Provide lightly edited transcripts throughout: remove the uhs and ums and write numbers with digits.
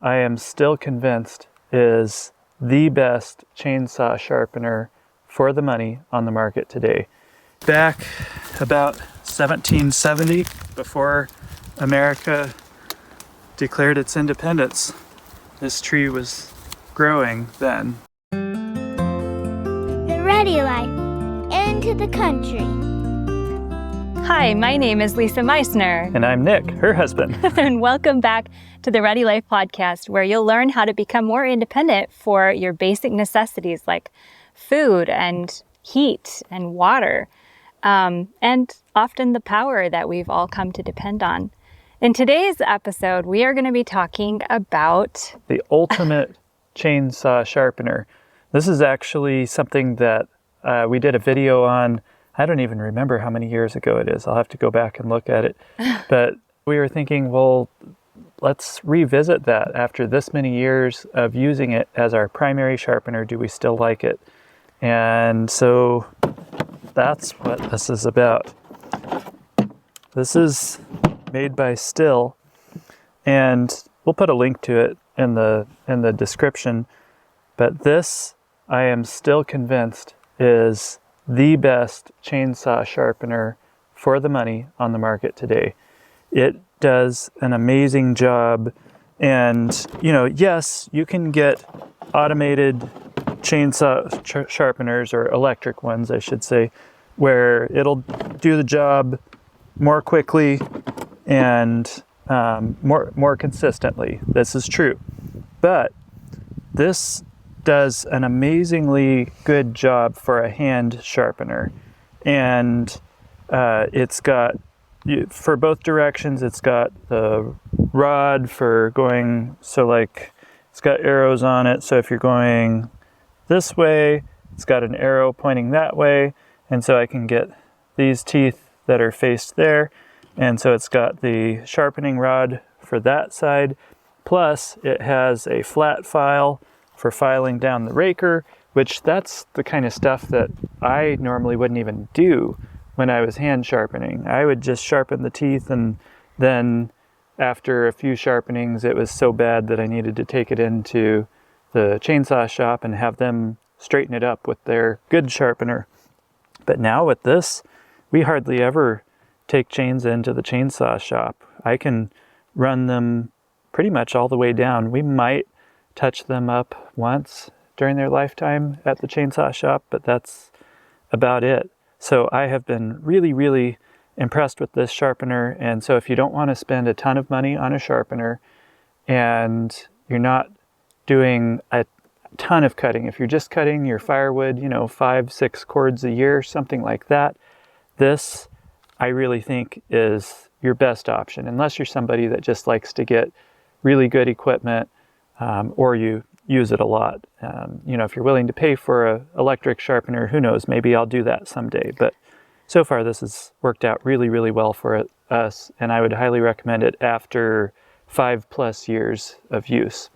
I am still convinced is the best chainsaw sharpener for the money on the market today. Back about 1770, before America declared its independence, this tree was growing then. The Ready Life, into the country. Hi, my name is Lisa Meissner. And I'm Nick, her husband. And welcome back to the Ready Life podcast, where you'll learn how to become more independent for your basic necessities like food and heat and water, and often the power that we've all come to depend on. In today's episode, we are going to be talking about the ultimate chainsaw sharpener. This is actually something that we did a video on. I don't even remember how many years ago it is. I'll have to go back and look at it. But we were thinking, well, let's revisit that after this many years of using it as our primary sharpener. Do we still like it? And so that's what this is about. This is made by Stihl, and we'll put a link to it in the description. But this, I am still convinced, is the best chainsaw sharpener for the money on the market today. It does an amazing job. And, yes, you can get automated chainsaw sharpeners, or electric ones, I should say, where it'll do the job more quickly and more consistently. This is true. But this does an amazingly good job for a hand sharpener. And it's got, for both directions, it's got the rod for going, so like it's got arrows on it. So if you're going this way, it's got an arrow pointing that way. And so I can get these teeth that are faced there. And so it's got the sharpening rod for that side. Plus it has a flat file for filing down the raker, which that's the kind of stuff that I normally wouldn't even do when I was hand sharpening. I would just sharpen the teeth, and then after a few sharpenings, it was so bad that I needed to take it into the chainsaw shop and have them straighten it up with their good sharpener. But now with this, we hardly ever take chains into the chainsaw shop. I can run them pretty much all the way down. We might touch them up once during their lifetime at the chainsaw shop, but that's about it. So I have been really, really impressed with this sharpener. And so if you don't want to spend a ton of money on a sharpener and you're not doing a ton of cutting, if you're just cutting your firewood, 5-6 cords a year, something like that, this I really think is your best option, unless you're somebody that just likes to get really good equipment, or you use it a lot. If you're willing to pay for an electric sharpener, who knows, maybe I'll do that someday. But so far this has worked out really, really well for us, and I would highly recommend it after 5+ years of use.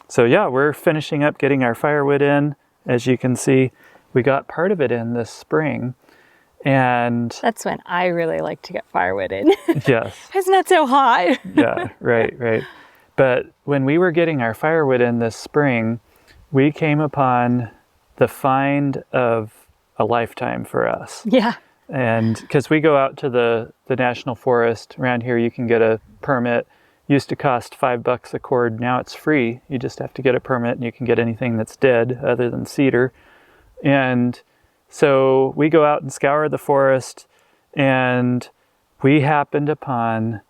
So yeah, we're finishing up getting our firewood in. As you can see, we got part of it in this spring. And that's when I really like to get firewood in. Yes. It's not so hot. Yeah, right. But when we were getting our firewood in this spring, we came upon the find of a lifetime for us. Yeah. And because we go out to the national forest around here, you can get a permit. Used to cost $5 a cord. Now it's free. You just have to get a permit, and you can get anything that's dead other than cedar. And so we go out and scour the forest, and we happened upon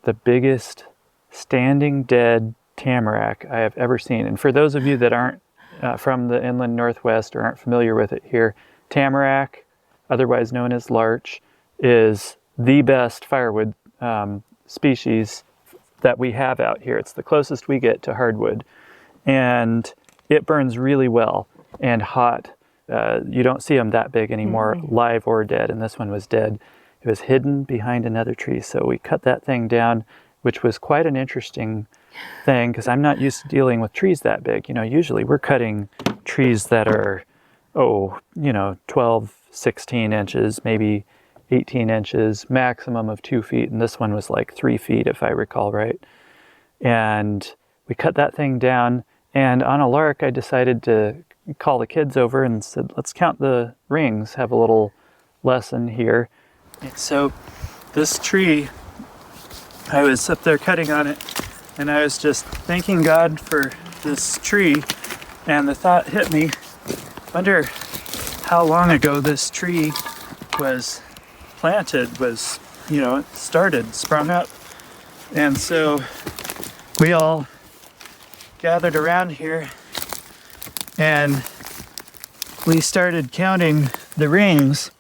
the biggest standing dead tamarack I have ever seen. And for those of you that aren't from the inland Northwest or aren't familiar with it here, tamarack, otherwise known as larch, is the best firewood species that we have out here. It's the closest we get to hardwood, and it burns really well and hot. You don't see them that big anymore, live or dead, and this one was dead. It was hidden behind another tree, so we cut that thing down, which was quite an interesting thing, because I'm not used to dealing with trees that big. Usually we're cutting trees that are, 12, 16 inches, maybe 18 inches, maximum of 2 feet, and this one was like 3 feet, if I recall right. And we cut that thing down, and on a lark, I decided to call the kids over and said, let's count the rings, have a little lesson here. And so this tree, I was up there cutting on it, and I was just thanking God for this tree, and the thought hit me, wonder how long ago this tree was planted, was, it started, sprung up. And so we all gathered around here and we started counting the rings.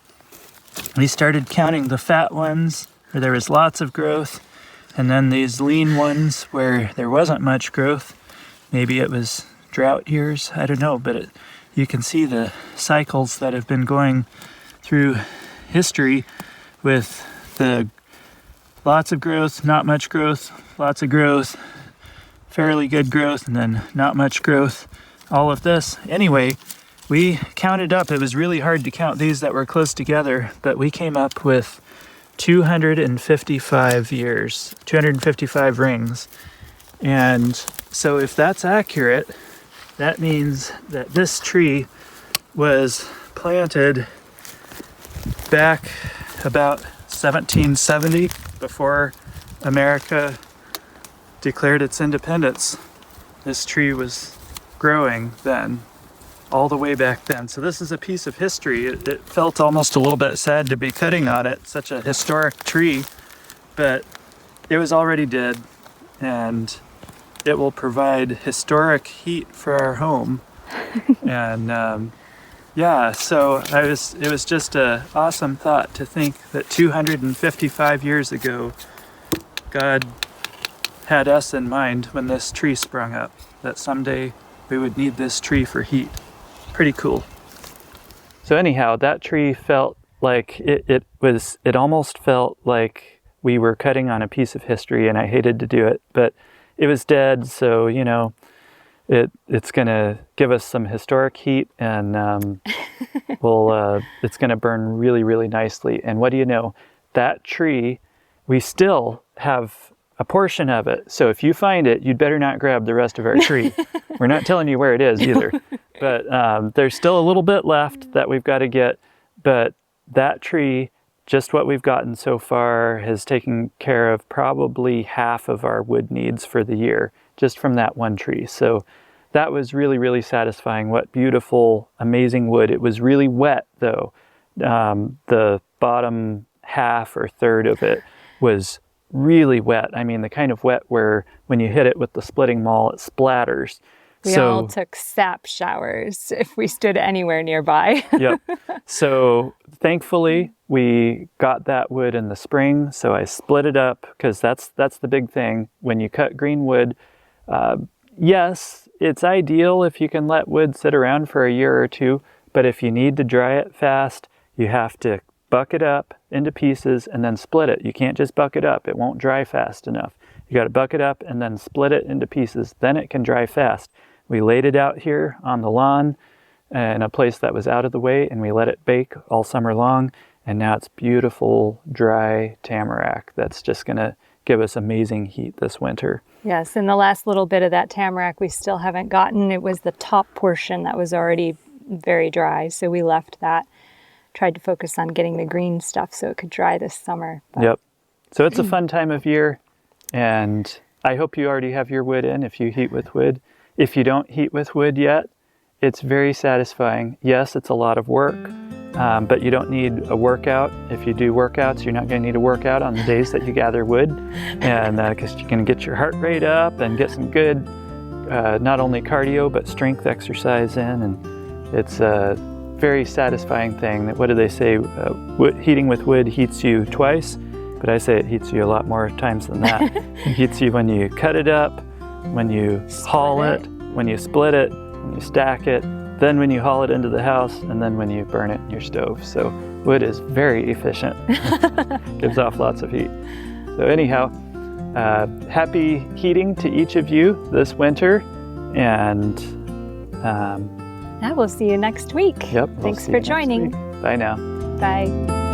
We started counting the fat ones where there was lots of growth, and then these lean ones where there wasn't much growth. Maybe it was drought years, I don't know, but you can see the cycles that have been going through history with the lots of growth, not much growth, lots of growth, fairly good growth, and then not much growth, all of this. Anyway, we counted up. It was really hard to count these that were close together, but we came up with 255 years, 255 rings. And so if that's accurate, that means that this tree was planted back about 1770, before America declared its independence. This tree was growing then, all the way back then. So this is a piece of history. It felt almost a little bit sad to be cutting on it, such a historic tree, but it was already dead, and it will provide historic heat for our home. And so it was just an awesome thought to think that 255 years ago, God had us in mind when this tree sprung up, that someday we would need this tree for heat. Pretty cool. So anyhow, that tree felt like it almost felt like we were cutting on a piece of history, and I hated to do it, but it was dead, so it's gonna give us some historic heat, and it's gonna burn really, really nicely. And what do you know? That tree, we still have a portion of it. So if you find it, you'd better not grab the rest of our tree. We're not telling you where it is either, but there's still a little bit left that we've got to get. But that tree, just what we've gotten so far, has taken care of probably half of our wood needs for the year, just from that one tree. So that was really, really satisfying. What beautiful, amazing wood. It was really wet though. The bottom half or third of it was really wet. I mean, the kind of wet where when you hit it with the splitting maul, it splatters. We all took sap showers if we stood anywhere nearby. Yep. So thankfully, we got that wood in the spring. So I split it up, because that's the big thing. When you cut green wood, yes, it's ideal if you can let wood sit around for a year or two. But if you need to dry it fast, you have to buck it up into pieces and then split it. You can't just buck it up. It won't dry fast enough. You got to buck it up and then split it into pieces. Then it can dry fast. We laid it out here on the lawn in a place that was out of the way, and we let it bake all summer long. And now it's beautiful, dry tamarack that's just going to give us amazing heat this winter. Yes, and the last little bit of that tamarack we still haven't gotten. It was the top portion that was already very dry, so we left that. Tried to focus on getting the green stuff so it could dry this summer. But... Yep. So it's a fun time of year, and I hope you already have your wood in if you heat with wood. If you don't heat with wood yet, it's very satisfying. Yes, it's a lot of work, but you don't need a workout. If you do workouts, you're not going to need a workout on the days that you gather wood, and because you're going to get your heart rate up and get some good, not only cardio, but strength exercise in, and it's a very satisfying thing. What do they say? Heating with wood heats you twice, but I say it heats you a lot more times than that. It heats you when you cut it up, when you haul it, when you split it, when you stack it, then when you haul it into the house, and then when you burn it in your stove. So wood is very efficient. Gives off lots of heat. So anyhow, happy heating to each of you this winter, and we'll see you next week. Yep. Thanks for joining. Bye now. Bye.